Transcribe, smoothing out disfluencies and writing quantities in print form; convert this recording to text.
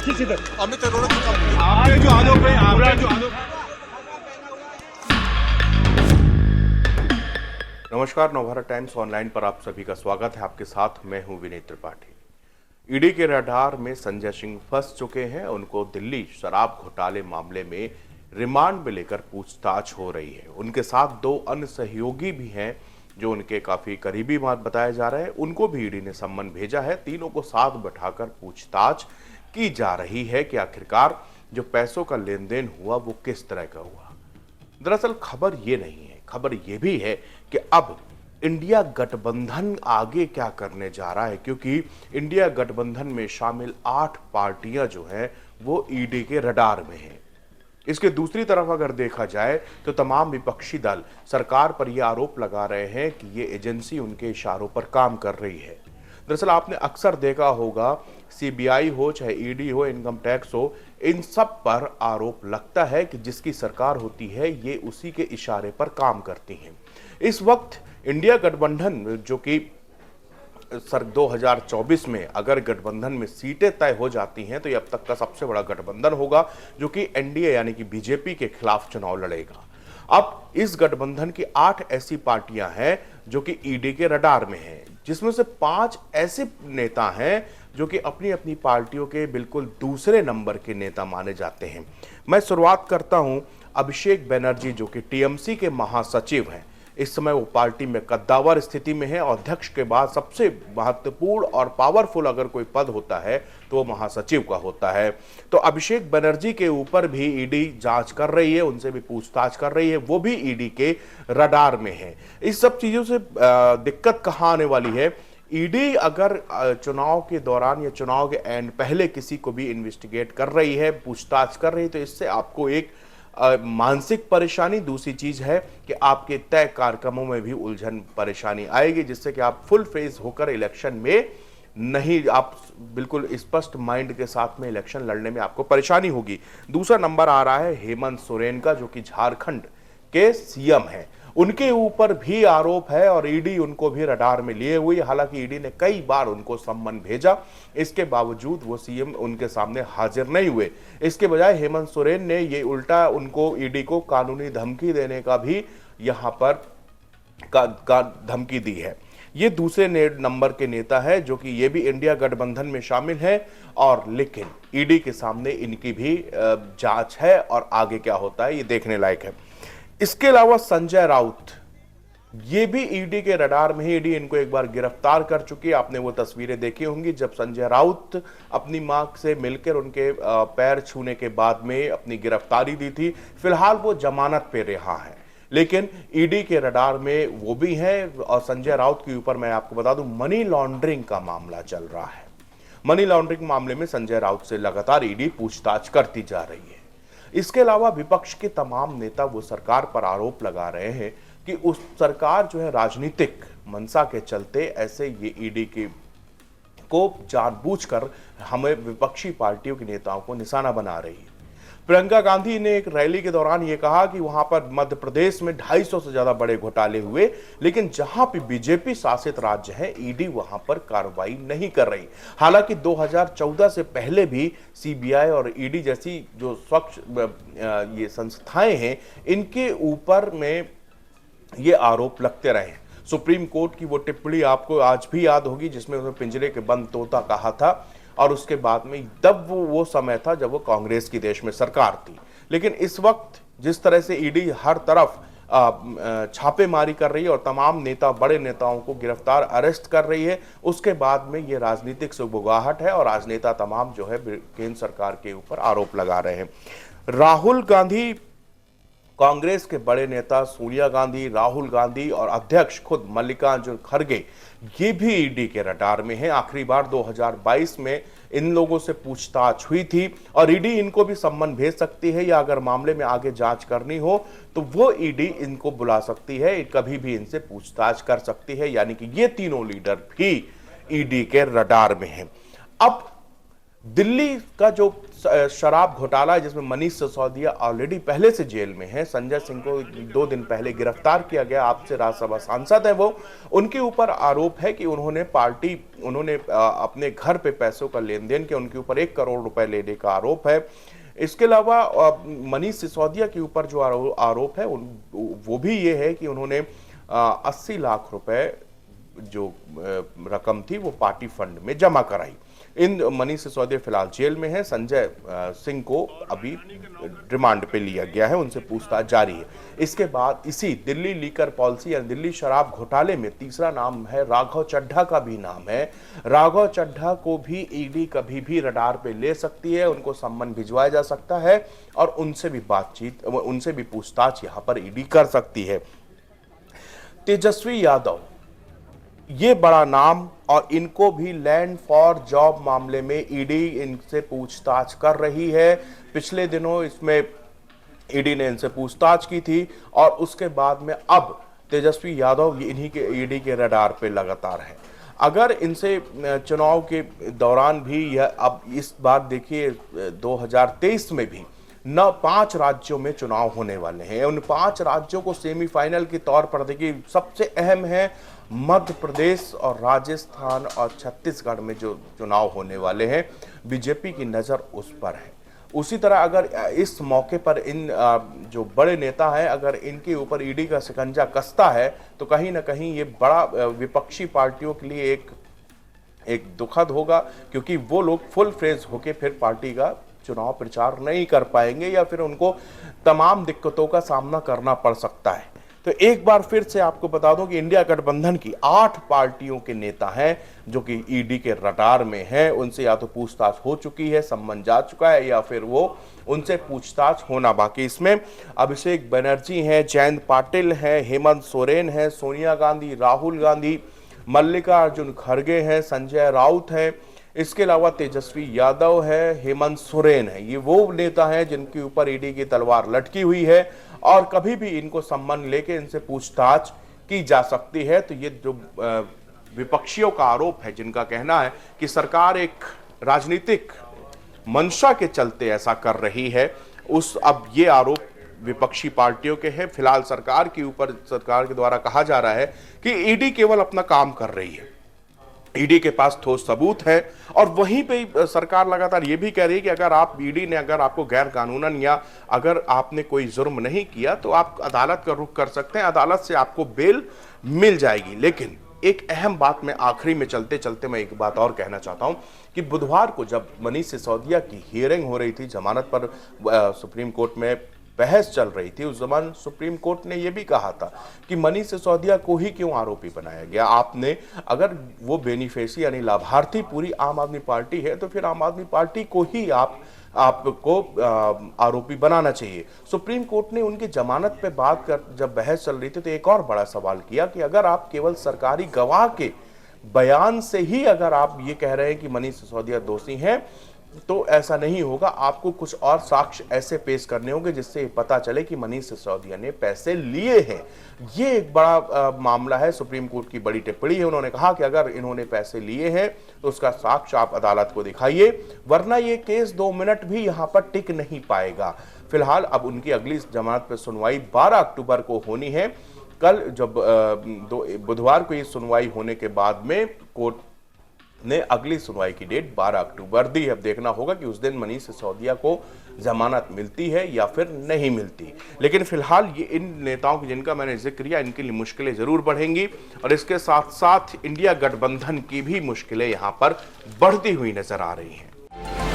खींच इधर। अमित अरोड़ा आपके जो आरोप है, आपके जो आरोप। नमस्कार, नवभारत टाइम्स ऑनलाइन पर आप सभी का स्वागत है। आपके साथ मैं हूं विनय त्रिपाठी। ईडी के रडार में संजय सिंह फंस चुके हैं। उनको दिल्ली शराब घोटाले मामले में रिमांड में लेकर पूछताछ हो रही है। उनके साथ दो अन्य सहयोगी भी हैं जो उनके काफी करीबी बताए जा रहे हैं। उनको भी ईडी ने सम्मन भेजा है। तीनों को साथ बैठाकर पूछताछ की जा रही है कि आखिरकार जो पैसों का लेन देन हुआ वो किस तरह का हुआ। दरअसल खबर ये नहीं है, खबर ये भी है कि अब इंडिया गठबंधन आगे क्या करने जा रहा है, क्योंकि इंडिया गठबंधन में शामिल 8 पार्टियां जो हैं वो ईडी के रडार में हैं। इसके दूसरी तरफ अगर देखा जाए तो तमाम विपक्षी दल सरकार पर यह आरोप लगा रहे हैं कि ये एजेंसी उनके इशारों पर काम कर रही है। दरअसल आपने अक्सर देखा होगा, सीबीआई हो चाहे ईडी हो, इनकम टैक्स हो, इन सब पर आरोप लगता है कि जिसकी सरकार होती है ये उसी के इशारे पर काम करती हैं। इस वक्त इंडिया गठबंधन जो कि 2024 में अगर गठबंधन में सीटें तय हो जाती हैं तो ये अब तक का सबसे बड़ा गठबंधन होगा जो कि एनडीए यानी कि बीजेपी के खिलाफ चुनाव लड़ेगा। अब इस गठबंधन की 8 ऐसी पार्टियां हैं जो कि ईडी के रडार में हैं, जिसमें से 5 ऐसे नेता हैं जो कि अपनी अपनी पार्टियों के बिल्कुल दूसरे नंबर के नेता माने जाते हैं। मैं शुरुआत करता हूं अभिषेक बनर्जी जो कि टीएमसी के महासचिव हैं। इस समय वो पार्टी में कद्दावर स्थिति में है और अध्यक्ष के बाद सबसे महत्वपूर्ण और पावरफुल अगर कोई पद होता है तो वो महासचिव का होता है। तो अभिषेक बनर्जी के ऊपर भी ईडी जांच कर रही है, उनसे भी पूछताछ कर रही है, वो भी ईडी के रडार में है। इस सब चीजों से दिक्कत कहाँ आने वाली है, ईडी अगर चुनाव के दौरान या चुनाव के एंड पहले किसी को भी इन्वेस्टिगेट कर रही है, पूछताछ कर रही है, तो इससे आपको एक मानसिक परेशानी, दूसरी चीज है कि आपके तय कार्यक्रमों में भी उलझन परेशानी आएगी, जिससे कि आप फुल फेज होकर इलेक्शन में नहीं, आप बिल्कुल स्पष्ट माइंड के साथ में इलेक्शन लड़ने में आपको परेशानी होगी। दूसरा नंबर आ रहा है हेमंत सोरेन का जो कि झारखंड के सीएम हैं। उनके ऊपर भी आरोप है और ईडी उनको भी रडार में लिए हुई। हालांकि ईडी ने कई बार उनको सम्मन भेजा, इसके बावजूद वो सीएम उनके सामने हाजिर नहीं हुए। इसके बजाय हेमंत सोरेन ने ये उल्टा उनको, ईडी को कानूनी धमकी देने का भी यहां पर धमकी दी है। ये दूसरे नंबर के नेता है जो कि ये भी इंडिया गठबंधन में शामिल है, और लेकिन ईडी के सामने इनकी भी जांच है और आगे क्या होता है ये देखने लायक है। इसके अलावा संजय राउत, ये भी ईडी के रडार में ही, ईडी इनको एक बार गिरफ्तार कर चुकी है। आपने वो तस्वीरें देखी होंगी जब संजय राउत अपनी मां से मिलकर उनके पैर छूने के बाद में अपनी गिरफ्तारी दी थी। फिलहाल वो जमानत पे रिहा है, लेकिन ईडी के रडार में वो भी हैं। और संजय राउत के ऊपर मैं आपको बता दूं मनी लॉन्ड्रिंग का मामला चल रहा है। मनी लॉन्ड्रिंग मामले में संजय राउत से लगातार ईडी पूछताछ करती जा रही है। इसके अलावा विपक्ष के तमाम नेता वो सरकार पर आरोप लगा रहे हैं कि उस सरकार जो है राजनीतिक मंशा के चलते ऐसे ये ईडी को जानबूझकर हमें विपक्षी पार्टियों के नेताओं को निशाना बना रही है। प्रियंका गांधी ने एक रैली के दौरान ये कहा कि वहां पर मध्य प्रदेश में 250 से ज्यादा बड़े घोटाले हुए, लेकिन जहां पे बीजेपी शासित राज्य है ईडी वहां पर कार्रवाई नहीं कर रही। हालांकि 2014 से पहले भी सीबीआई और ईडी जैसी जो स्वच्छ ये संस्थाएं हैं इनके ऊपर में ये आरोप लगते रहे। सुप्रीम कोर्ट की वो टिप्पणी आपको आज भी याद होगी जिसमें उन्होंने पिंजरे के बंद तोता कहा था, और उसके बाद में तब वो समय था जब वो कांग्रेस की देश में सरकार थी। लेकिन इस वक्त जिस तरह से ईडी हर तरफ छापेमारी कर रही है और तमाम नेता, बड़े नेताओं को गिरफ्तार, अरेस्ट कर रही है, उसके बाद में ये राजनीतिक सुगबुगाहट है और राजनेता तमाम जो है केंद्र सरकार के ऊपर आरोप लगा रहे हैं। राहुल गांधी, कांग्रेस के बड़े नेता सोनिया गांधी, राहुल गांधी और अध्यक्ष खुद मल्लिकार्जुन खड़गे, ये भी ईडी के रडार में है। आखिरी बार 2022 में इन लोगों से पूछताछ हुई थी और ईडी इनको भी सम्मन भेज सकती है, या अगर मामले में आगे जांच करनी हो तो वो ईडी इनको बुला सकती है, कभी भी इनसे पूछताछ कर सकती है। यानी कि ये तीनों लीडर भी ईडी के रडार में हैं। अब दिल्ली का जो शराब घोटाला है जिसमें मनीष सिसोदिया ऑलरेडी पहले से जेल में है, संजय सिंह को 2 दिन पहले गिरफ्तार किया गया, आपसे राज्यसभा सांसद है वो, उनके ऊपर आरोप है कि उन्होंने अपने घर पे पैसों का लेन देन किया, उनके ऊपर 1 करोड़ रुपए लेने का आरोप है। इसके अलावा मनीष सिसोदिया के ऊपर जो आरोप है वो भी ये है कि उन्होंने 80 लाख रुपए जो रकम थी वो पार्टी फंड में जमा कराई। इन मनीष सिसोदिया फिलहाल जेल में है। संजय सिंह को अभी रिमांड पे लिया गया है, उनसे पूछताछ जारी है। इसके बाद इसी दिल्ली लीकर पॉलिसी या दिल्ली शराब घोटाले में तीसरा नाम है राघव चड्ढा का भी नाम है। राघव चड्ढा को भी ईडी कभी भी रडार पे ले सकती है, उनको सम्मन भिजवाया जा सकता है और उनसे भी पूछताछ यहां पर ईडी कर सकती है। तेजस्वी यादव, ये बड़ा नाम, और इनको भी लैंड फॉर जॉब मामले में ईडी इनसे पूछताछ कर रही है। पिछले दिनों इसमें ईडी ने इनसे पूछताछ की थी और उसके बाद में अब तेजस्वी यादव इन्हीं के ईडी के रडार पे लगातार है। अगर इनसे चुनाव के दौरान भी यह, अब इस बार देखिए 2023 में भी 5 राज्यों में चुनाव होने वाले हैं। उन 5 राज्यों को सेमीफाइनल के तौर पर देखिए, सबसे अहम है मध्य प्रदेश और राजस्थान और छत्तीसगढ़ में जो चुनाव होने वाले हैं, बीजेपी की नज़र उस पर है। उसी तरह अगर इस मौके पर इन जो बड़े नेता हैं, अगर इनके ऊपर ईडी का शिकंजा कसता है तो कहीं ना कहीं ये बड़ा विपक्षी पार्टियों के लिए एक दुखद होगा, क्योंकि वो लोग फुल फ्रेज होके फिर पार्टी का चुनाव प्रचार नहीं कर पाएंगे या फिर उनको तमाम दिक्कतों का सामना करना पड़ सकता है। तो एक बार फिर से आपको बता दूं कि इंडिया गठबंधन की 8 पार्टियों के नेता हैं जो कि ईडी के रडार में हैं। उनसे या तो पूछताछ हो चुकी है, सम्मन जा चुका है, या फिर वो उनसे पूछताछ होना बाकी। इसमें अभिषेक बनर्जी हैं, जयंत पाटिल हैं, हेमंत सोरेन हैं, सोनिया गांधी, राहुल गांधी, मल्लिकार्जुन खड़गे हैं, संजय राउत हैं, इसके अलावा तेजस्वी यादव है, हेमंत सोरेन है। ये वो नेता हैं जिनके ऊपर ईडी की तलवार लटकी हुई है और कभी भी इनको सम्मन लेके इनसे पूछताछ की जा सकती है। तो ये जो विपक्षियों का आरोप है, जिनका कहना है कि सरकार एक राजनीतिक मंशा के चलते ऐसा कर रही है, अब ये आरोप विपक्षी पार्टियों के हैं। फिलहाल सरकार के द्वारा कहा जा रहा है कि ईडी केवल अपना काम कर रही है, ईडी के पास ठोस सबूत है। और वहीं पे सरकार लगातार ये भी कह रही है कि अगर ईडी ने अगर आपको गैर कानूनन या अगर आपने कोई जुर्म नहीं किया तो आप अदालत का रुख कर सकते हैं, अदालत से आपको बेल मिल जाएगी। लेकिन एक अहम बात में आखिरी में चलते चलते मैं एक बात और कहना चाहता हूं कि बुधवार को जब मनीष सिसोदिया की हियरिंग हो रही थी, जमानत पर सुप्रीम कोर्ट में बहस चल रही थी, उस zaman सुप्रीम कोर्ट ने यह भी कहा था कि मनीष सिसोदिया को ही क्यों आरोपी बनाया गया। आपने, अगर वो बेनिफिशियरी यानी लाभार्थी पूरी आम आदमी पार्टी है तो फिर आम आदमी पार्टी को ही आपको आरोपी बनाना चाहिए। सुप्रीम कोर्ट ने उनकी जमानत पे बात कर जब बहस चल रही थी तो एक और बड़ा सवाल किया कि अगर आप केवल सरकारी गवाह के बयान से ही अगर आप ये कह रहे हैं कि मनीष सिसोदिया दोषी हैं तो ऐसा नहीं होगा, आपको कुछ और साक्ष्य ऐसे पेश करने होंगे जिससे पता चले कि मनीष सिसोदिया ने पैसे लिए हैं। ये एक बड़ा मामला है, सुप्रीम कोर्ट की बड़ी टिप्पणी है। उन्होंने कहा कि अगर इन्होंने पैसे लिए हैं तो उसका साक्ष्य आप अदालत को दिखाइए, वरना ये केस 2 मिनट भी यहां पर टिक नहीं पाएगा। फिलहाल अब उनकी अगली जमानत पर सुनवाई 12 अक्टूबर को होनी है। कल जब बुधवार को ये सुनवाई होने के बाद में कोर्ट ने अगली सुनवाई की डेट 12 अक्टूबर दी। अब देखना होगा कि उस दिन मनीष सिसोदिया को जमानत मिलती है या फिर नहीं मिलती। लेकिन फिलहाल ये इन नेताओं की जिनका मैंने जिक्र किया, इनके लिए मुश्किलें जरूर बढ़ेंगी और इसके साथ साथ इंडिया गठबंधन की भी मुश्किलें यहां पर बढ़ती हुई नजर आ रही हैं।